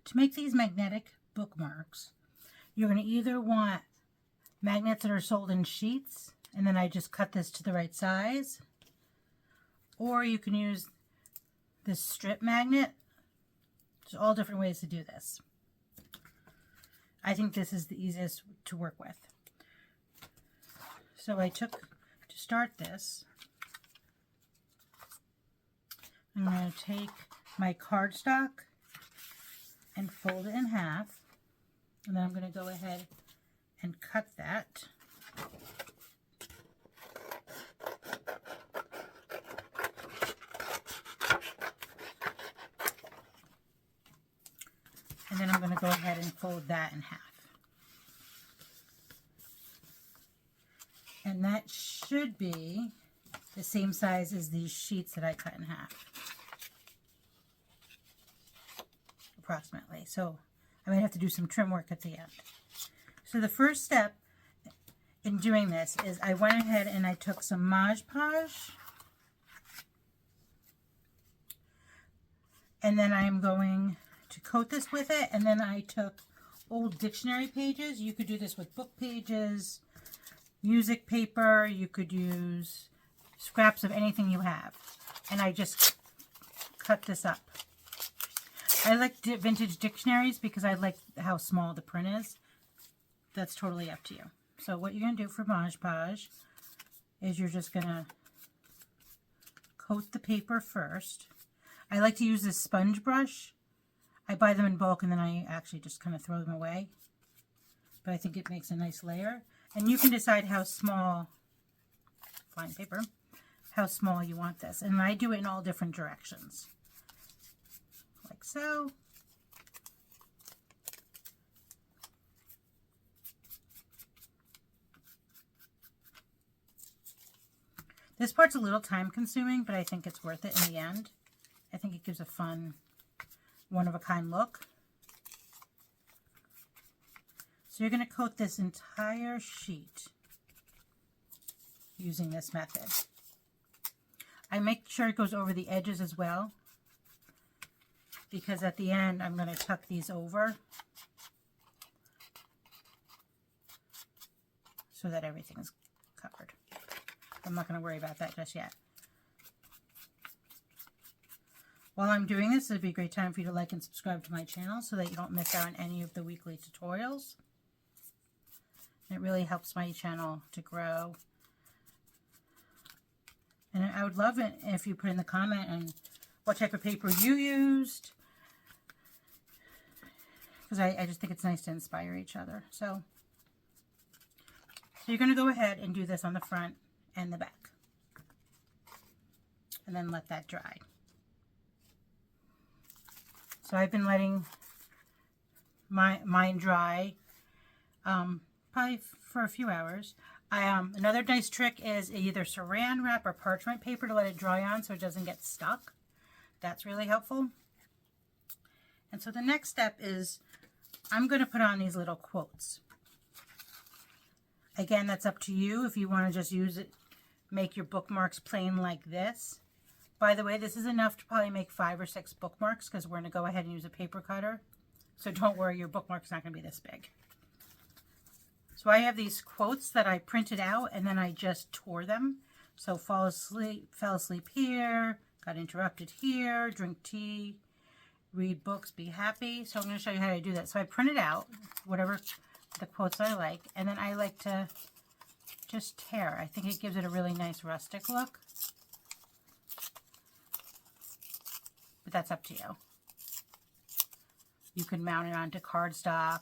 To make these magnetic bookmarks, you're going to either want magnets that are sold in sheets, and then I just cut this to the right size, or you can use this strip magnet. There's all different ways to do this. I think this is the easiest to work with. So I took, to start this, I'm going to take my cardstock and fold it in half, and then I'm going to go ahead and cut that. And then I'm going to go ahead and fold that in half. And that should be the same size as these sheets that I cut in half. Approximately. So I might have to do some trim work at the end. So the first step in doing this is I went ahead and I took some Mod Podge, and then I'm going to coat this with it, and then I took old dictionary pages. You could do this with book pages, music paper, you could use scraps of anything you have, and I just cut this up. I like vintage dictionaries because I like how small the print is. That's totally up to you. So what you're going to do for Mod Podge is you're just going to coat the paper first. I like to use this sponge brush. I buy them in bulk and then I actually just kind of throw them away. But I think it makes a nice layer. And you can decide how small, fine paper, how small you want this. And I do it in all different directions. Like so. This part's a little time consuming, but I think it's worth it in the end. I think it gives a fun, one-of-a-kind look. So you're going to coat this entire sheet using this method. I make sure it goes over the edges as well, because at the end I'm going to tuck these over so that everything's covered. I'm not going to worry about that just yet. While I'm doing this, it'd be a great time for you to like and subscribe to my channel so that you don't miss out on any of the weekly tutorials. It really helps my channel to grow. And I would love it if you put in the comment on what type of paper you used, because I just think it's nice to inspire each other. So you're going to go ahead and do this on the front and the back, and then let that dry. So I've been letting mine dry probably for a few hours. Another nice trick is either saran wrap or parchment paper to let it dry on so it doesn't get stuck. That's really helpful. And so the next step is I'm going to put on these little quotes. Again, that's up to you if you want to just use it, make your bookmarks plain like this. By the way, this is enough to probably make 5 or 6 bookmarks because we're going to go ahead and use a paper cutter. So don't worry, your bookmark's not going to be this big. So I have these quotes that I printed out and then I just tore them. So fell asleep here, got interrupted here, drink tea, read books, be happy. So I'm going to show you how to do that. So I printed out whatever the quotes I like, and then I like to just tear. I think it gives it a really nice rustic look. But that's up to you. You can mount it onto cardstock.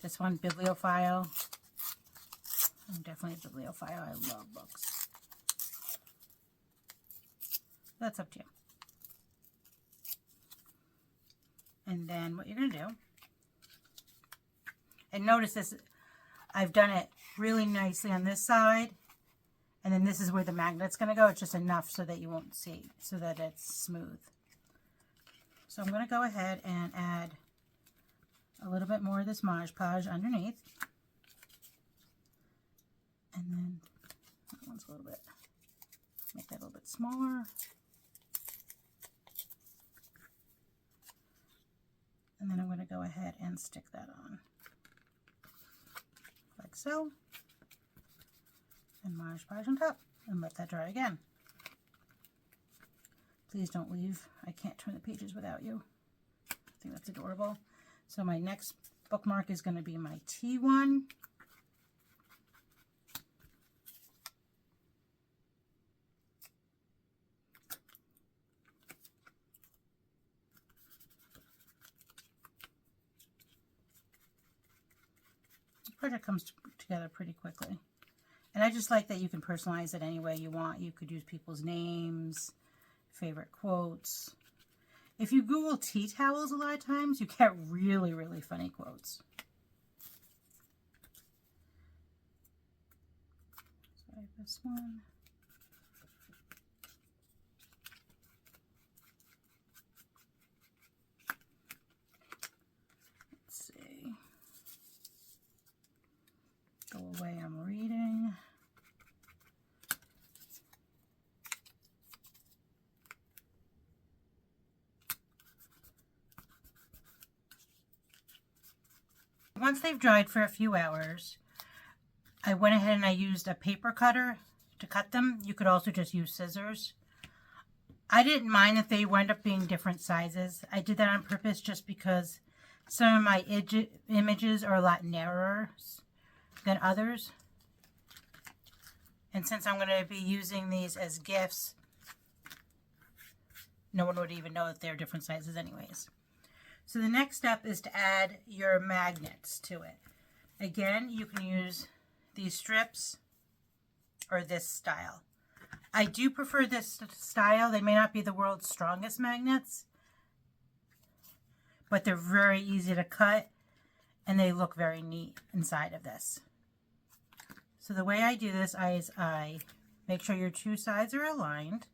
This one, bibliophile. I'm definitely a bibliophile. I love books. That's up to you. And then what you're going to do, and notice this, I've done it really nicely on this side, and then this is where the magnet's going to go. It's just enough so that you won't see, so that it's smooth. So I'm going to go ahead and add a little bit more of this Mod Podge underneath. And then that one's a little bit, make that a little bit smaller. And then I'm going to go ahead and stick that on. Like so. And Mod Podge on top. And let that dry again. Please don't leave. I can't turn the pages without you. I think that's adorable. So my next bookmark is going to be my T1. The project comes together pretty quickly. And I just like that you can personalize it any way you want. You could use people's names, favorite quotes. If you Google tea towels a lot of times, you get really, really funny quotes. So I have this one. Let's see. Go away, I'm reading. Once they've dried for a few hours, I went ahead and I used a paper cutter to cut them. You could also just use scissors. I didn't mind that they wound up being different sizes. I did that on purpose just because some of my images are a lot narrower than others. And since I'm going to be using these as gifts, no one would even know that they're different sizes anyways. So the next step is to add your magnets to it. Again, you can use these strips or this style. I do prefer this style. They may not be the world's strongest magnets, but they're very easy to cut and they look very neat inside of this. So the way I do this is I make sure your two sides are aligned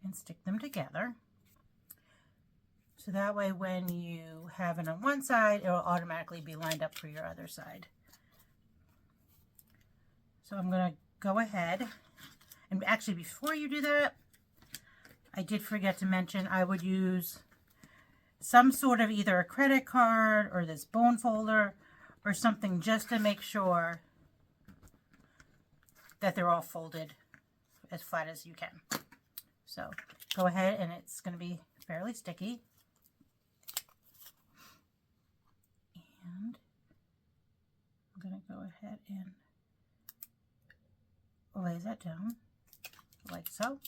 and stick them together. So that way when you have it on one side, it will automatically be lined up for your other side. So I'm going to go ahead, and actually before you do that, I did forget to mention I would use some sort of either a credit card or this bone folder or something just to make sure that they're all folded as flat as you can. So go ahead, and it's going to be fairly sticky. And I'm going to go ahead and lay that down like so.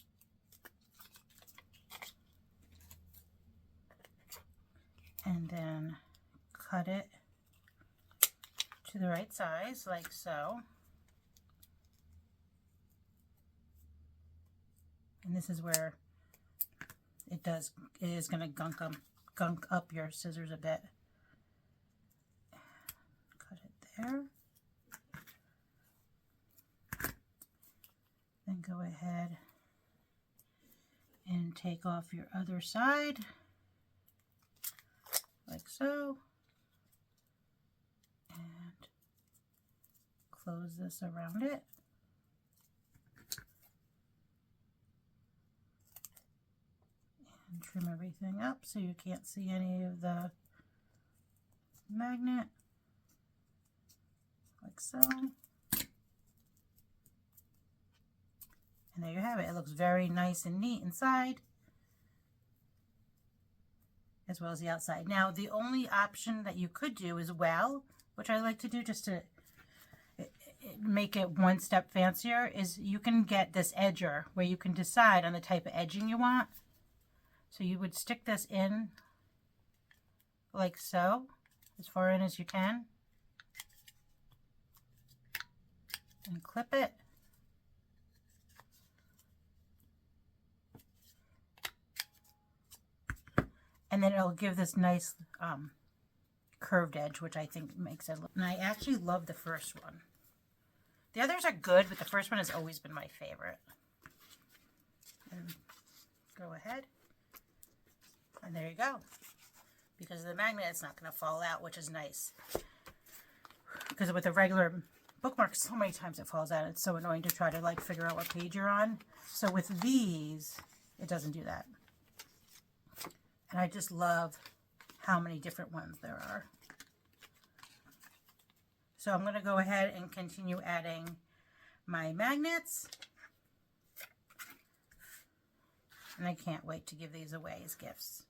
And then cut it to the right size like so. And this is where it is going to gunk up your scissors a bit. Cut it there. Then go ahead and take off your other side like so. And close this around it. And trim everything up so you can't see any of the magnet, like so. And there you have it. It looks very nice and neat inside, as well as the outside. Now, the only option that you could do as well, which I like to do just to make it one step fancier, is you can get this edger where you can decide on the type of edging you want. So you would stick this in like so, as far in as you can, and clip it. And then it'll give this nice curved edge, which I think makes it look. And I actually love the first one. The others are good, but the first one has always been my favorite. And go ahead. And there you go. Because of the magnet, it's not going to fall out, which is nice. Because with a regular bookmark, so many times it falls out. It's so annoying to try to like figure out what page you're on. So with these, it doesn't do that. And I just love how many different ones there are. So I'm going to go ahead and continue adding my magnets. And I can't wait to give these away as gifts.